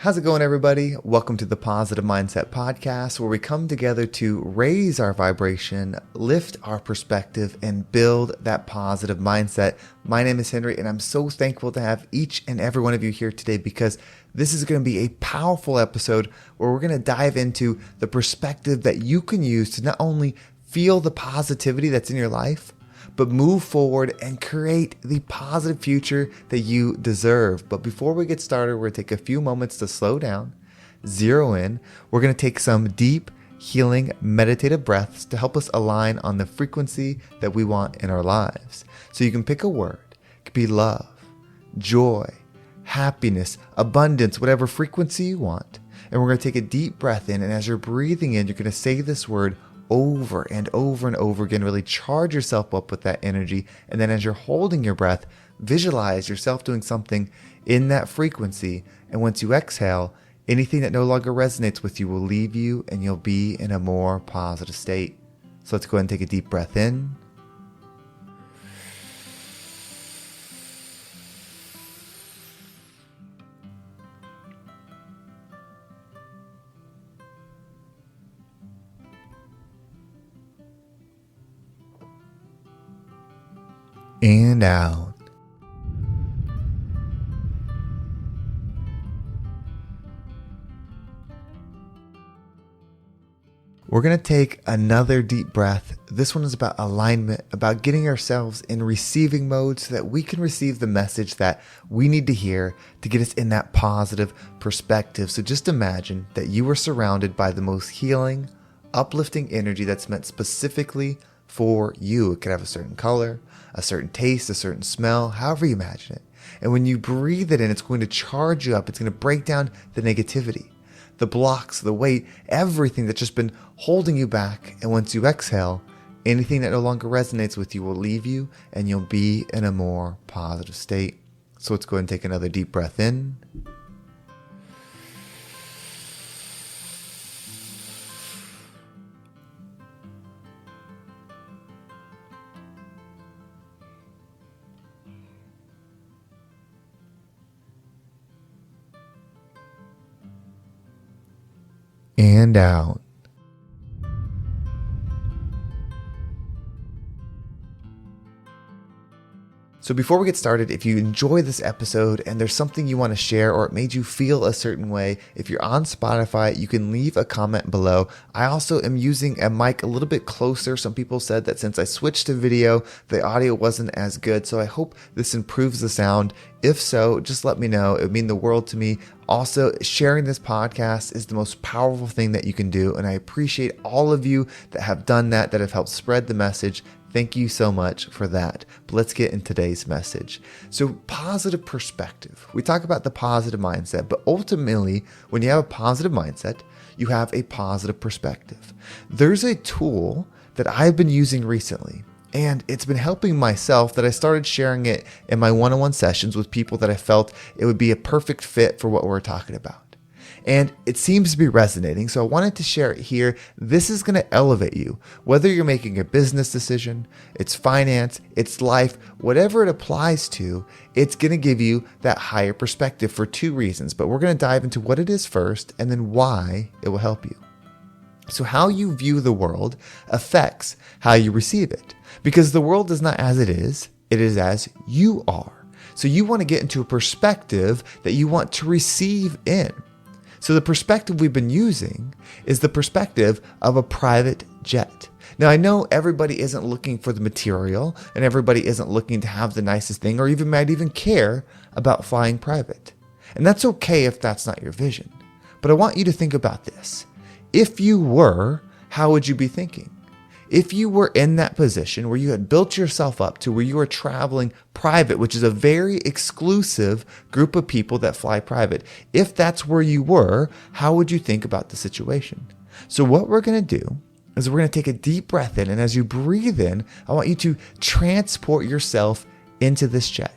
How's it going, everybody? Welcome to the Positive Mindset Podcast, where we come together to raise our vibration, lift our perspective, and build that positive mindset. My name is Henry, and I'm so thankful to have each and every one of you here today because this is going to be a powerful episode where we're going to dive into the perspective that you can use to not only feel the positivity that's in your life, but move forward and create the positive future that you deserve. But before we get started, we're going to take a few moments to slow down, zero in. We're going to take some deep, healing, meditative breaths to help us align on the frequency that we want in our lives. So you can pick a word. It could be love, joy, happiness, abundance, whatever frequency you want. And we're going to take a deep breath in. And as you're breathing in, you're going to say this word over and over and over again. Really charge yourself up with that energy. And then as you're holding your breath, visualize yourself doing something in that frequency. And once you exhale, anything that no longer resonates with you will leave you and you'll be in a more positive state. So let's go ahead and take a deep breath in. And out. We're going to take another deep breath. This one is about alignment, about getting ourselves in receiving mode so that we can receive the message that we need to hear to get us in that positive perspective. So just imagine that you are surrounded by the most healing, uplifting energy that's meant specifically for you. It could have a certain color, a certain taste, a certain smell, however you imagine it. And when you breathe it in, it's going to charge you up. It's going to break down the negativity, the blocks, the weight, everything that's just been holding you back. And once you exhale, anything that no longer resonates with you will leave you and you'll be in a more positive state. So let's go ahead and take another deep breath in. And out. So before we get started, if you enjoy this episode and there's something you want to share or it made you feel a certain way, if you're on Spotify, you can leave a comment below. I also am using a mic a little bit closer. Some people said that since I switched to video, the audio wasn't as good. So I hope this improves the sound. If so, just let me know. It would mean the world to me. Also, sharing this podcast is the most powerful thing that you can do. And I appreciate all of you that have done that have helped spread the message. Thank you so much for that. But let's get in today's message. So positive perspective. We talk about the positive mindset, but ultimately, when you have a positive mindset, you have a positive perspective. There's a tool that I've been using recently, and it's been helping myself that I started sharing it in my one-on-one sessions with people that I felt it would be a perfect fit for what we're talking about. And it seems to be resonating, so I wanted to share it here. This is going to elevate you. Whether you're making a business decision, it's finance, it's life, whatever it applies to, it's going to give you that higher perspective for two reasons. But we're going to dive into what it is first and then why it will help you. So how you view the world affects how you receive it. Because the world is not as it is as you are. So you want to get into a perspective that you want to receive in. So the perspective we've been using is the perspective of a private jet. Now, I know everybody isn't looking for the material and everybody isn't looking to have the nicest thing or even might even care about flying private. And that's okay if that's not your vision. But I want you to think about this. If you were, how would you be thinking? If you were in that position where you had built yourself up to where you were traveling private, which is a very exclusive group of people that fly private, if that's where you were, how would you think about the situation? So what we're going to do is we're going to take a deep breath in. And as you breathe in, I want you to transport yourself into this jet.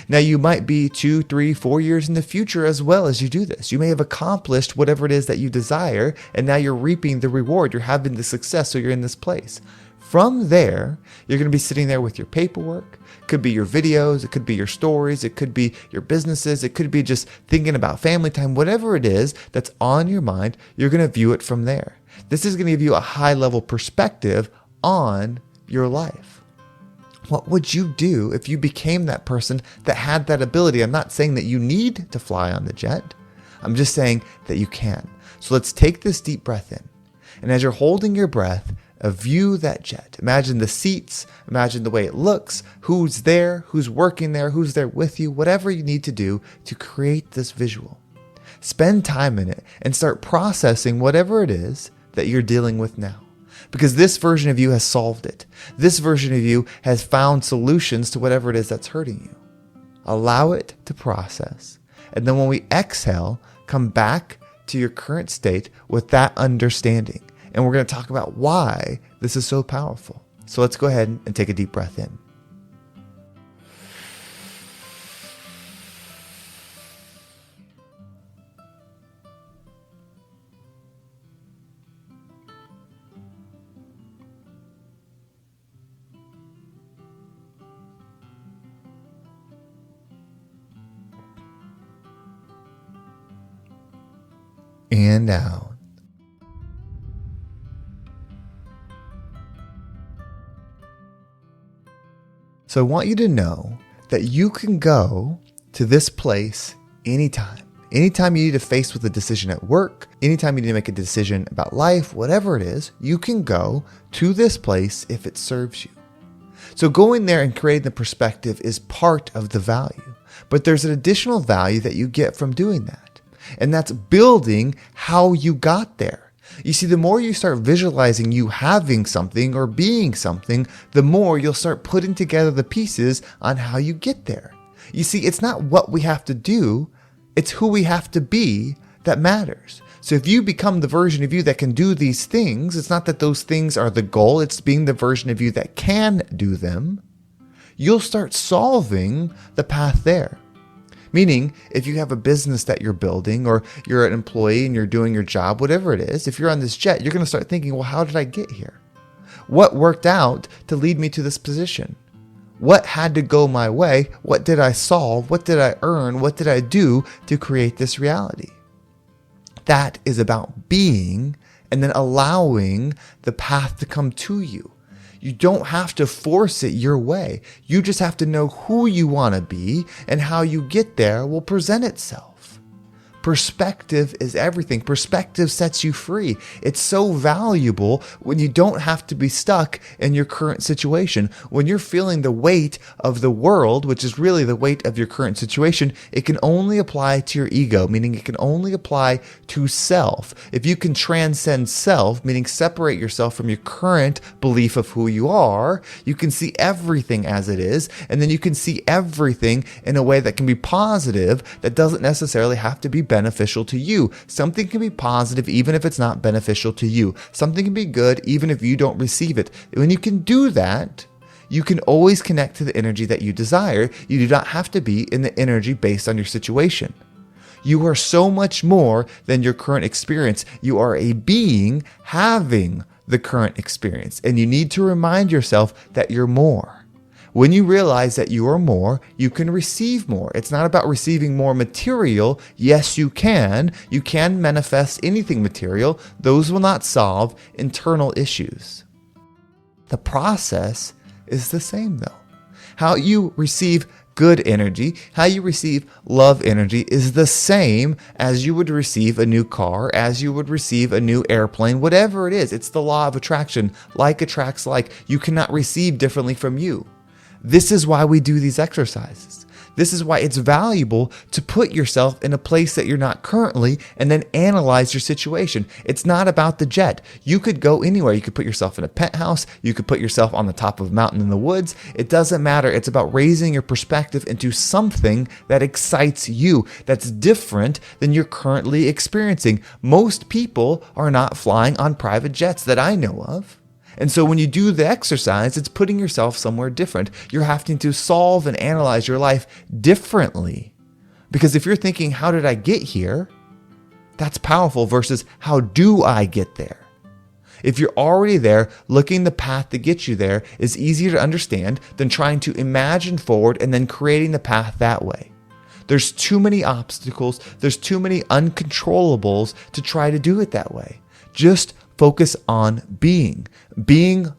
Now, you might be 2, 3, 4 years in the future as well as you do this. You may have accomplished whatever it is that you desire, and now you're reaping the reward. You're having the success, so you're in this place. From there, you're going to be sitting there with your paperwork. It could be your videos. It could be your stories. It could be your businesses. It could be just thinking about family time. Whatever it is that's on your mind, you're going to view it from there. This is going to give you a high level perspective on your life. What would you do if you became that person that had that ability? I'm not saying that you need to fly on the jet. I'm just saying that you can. So let's take this deep breath in. And as you're holding your breath, view that jet. Imagine the seats, imagine the way it looks, who's there, who's working there, who's there with you, whatever you need to do to create this visual. Spend time in it and start processing whatever it is that you're dealing with now. Because this version of you has solved it. This version of you has found solutions to whatever it is that's hurting you. Allow it to process. And then when we exhale, come back to your current state with that understanding. And we're going to talk about why this is so powerful. So let's go ahead and take a deep breath in. And out. So I want you to know that you can go to this place anytime. Anytime you need to face with a decision at work, anytime you need to make a decision about life, whatever it is, you can go to this place if it serves you. So going there and creating the perspective is part of the value. But there's an additional value that you get from doing that. And that's building how you got there. You see, the more you start visualizing you having something or being something, the more you'll start putting together the pieces on how you get there. You see, it's not what we have to do, it's who we have to be that matters. So if you become the version of you that can do these things, it's not that those things are the goal, it's being the version of you that can do them. You'll start solving the path there. Meaning, if you have a business that you're building or you're an employee and you're doing your job, whatever it is, if you're on this jet, you're going to start thinking, well, how did I get here? What worked out to lead me to this position? What had to go my way? What did I solve? What did I earn? What did I do to create this reality? That is about being and then allowing the path to come to you. You don't have to force it your way. You just have to know who you want to be, and how you get there will present itself. Perspective is everything. Perspective sets you free. It's so valuable when you don't have to be stuck in your current situation. When you're feeling the weight of the world, which is really the weight of your current situation, it can only apply to your ego, meaning it can only apply to self. If you can transcend self, meaning separate yourself from your current belief of who you are, you can see everything as it is, and then you can see everything in a way that can be positive, that doesn't necessarily have to be beneficial to you. Something can be positive even if it's not beneficial to you. Something can be good even if you don't receive it. When you can do that, you can always connect to the energy that you desire. You do not have to be in the energy based on your situation. You are so much more than your current experience. You are a being having the current experience, and you need to remind yourself that you're more. When you realize that you are more, you can receive more. It's not about receiving more material. Yes, you can. You can manifest anything material. Those will not solve internal issues. The process is the same though. How you receive good energy, how you receive love energy is the same as you would receive a new car, as you would receive a new airplane, whatever it is. It's the law of attraction. Like attracts like. You cannot receive differently from you. This is why we do these exercises. This is why it's valuable to put yourself in a place that you're not currently and then analyze your situation. It's not about the jet. You could go anywhere. You could put yourself in a penthouse. You could put yourself on the top of a mountain in the woods. It doesn't matter. It's about raising your perspective into something that excites you, that's different than you're currently experiencing. Most people are not flying on private jets that I know of. And so when you do the exercise, it's putting yourself somewhere different. You're having to solve and analyze your life differently. Because if you're thinking, how did I get here? That's powerful versus how do I get there? If you're already there, looking the path that gets you there is easier to understand than trying to imagine forward and then creating the path that way. There's too many obstacles, there's too many uncontrollables to try to do it that way. Just focus on being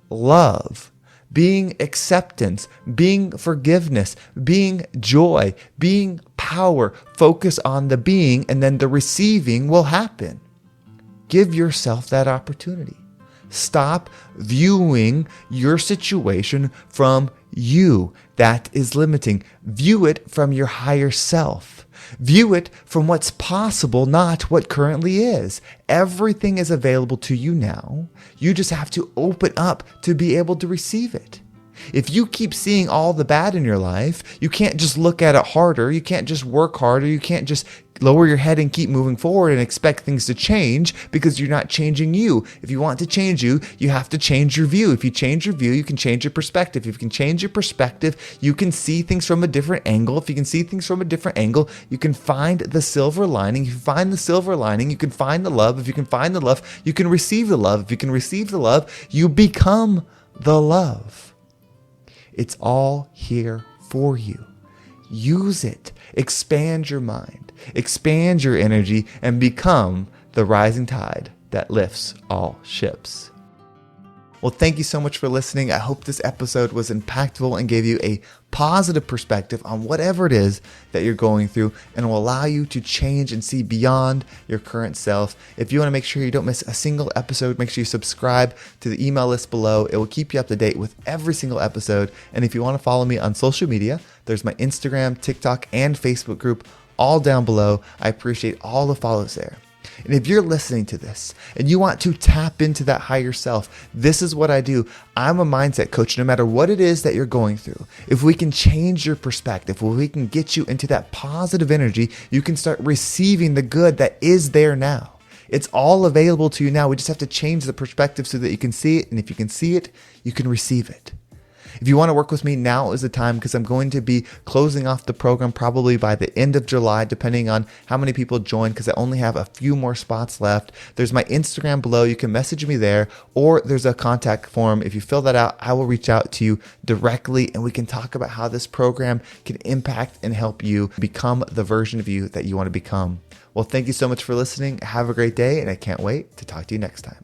love, being acceptance, being forgiveness, being joy, being power. Focus on the being, and then the receiving will happen. Give yourself that opportunity. Stop viewing your situation from you. That is limiting. View it from your higher self. View it from what's possible, not what currently is. Everything is available to you now. You just have to open up to be able to receive it. If you keep seeing all the bad in your life, you can't just look at it harder. You can't just work harder. You can't just lower your head and keep moving forward and expect things to change, because you're not changing you. If you want to change you, you have to change your view. If you change your view, you can change your perspective. If you can change your perspective, you can see things from a different angle. If you can see things from a different angle, you can find the silver lining. If you find the silver lining, you can find the love. If you can find the love, you can receive the love. If you can receive the love, you become the love. It's all here for you. Use it. Expand your mind. Expand your energy and become the rising tide that lifts all ships. Well, thank you so much for listening. I hope this episode was impactful and gave you a positive perspective on whatever it is that you're going through, and will allow you to change and see beyond your current self. If you want to make sure you don't miss a single episode, make sure you subscribe to the email list below. It will keep you up to date with every single episode. And if you want to follow me on social media, there's my Instagram, TikTok, and Facebook group all down below. I appreciate all the follows there. And if you're listening to this and you want to tap into that higher self, this is what I do. I'm a mindset coach. No matter what it is that you're going through, if we can change your perspective, if we can get you into that positive energy, you can start receiving the good that is there now. It's all available to you now. We just have to change the perspective so that you can see it. And if you can see it, you can receive it. If you want to work with me, now is the time, because I'm going to be closing off the program probably by the end of July, depending on how many people join, because I only have a few more spots left. There's my Instagram below. You can message me there, or there's a contact form. If you fill that out, I will reach out to you directly, and we can talk about how this program can impact and help you become the version of you that you want to become. Well, thank you so much for listening. Have a great day, and I can't wait to talk to you next time.